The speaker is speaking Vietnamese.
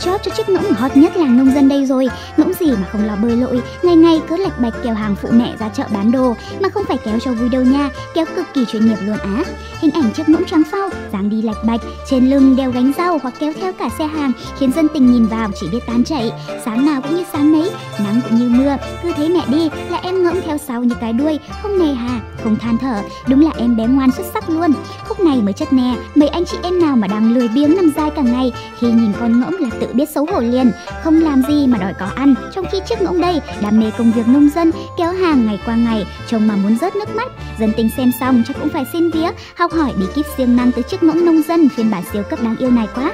chót cho chiếc ngỗng hot nhất làng nông dân đây rồi. Ngỗng gì mà không lo bơi lội, ngày ngày cứ lạch bạch kéo hàng phụ mẹ ra chợ bán đồ, mà không phải kéo cho vui đâu nha, kéo cực kỳ chuyên nghiệp luôn á. Hình ảnh chiếc ngỗng trắng phau dáng đi lạch bạch, trên lưng đeo gánh rau hoặc kéo theo cả xe hàng khiến dân tình nhìn vào chỉ biết tán chảy. Sáng nào cũng như sáng nấy, nắng cũng như mưa, cứ thấy mẹ đi là em ngỗng theo sau như cái đuôi, không nề hà, không than thở, đúng là em bé ngoan xuất sắc luôn. Khúc này mới chất nè, mấy anh chị em nào mà đang lười biếng nằm dai cả ngày, khi nhìn con ngỗng là tự biết xấu hổ liền, không làm gì mà đòi có ăn, trong khi chiếc ngỗng đây đam mê công việc nông dân, kéo hàng ngày qua ngày, trông mà muốn rớt nước mắt. Dân tình xem xong chắc cũng phải xin vía, học hỏi bí kíp siêng năng từ chiếc ngỗng nông dân phiên bản siêu cấp đáng yêu này quá.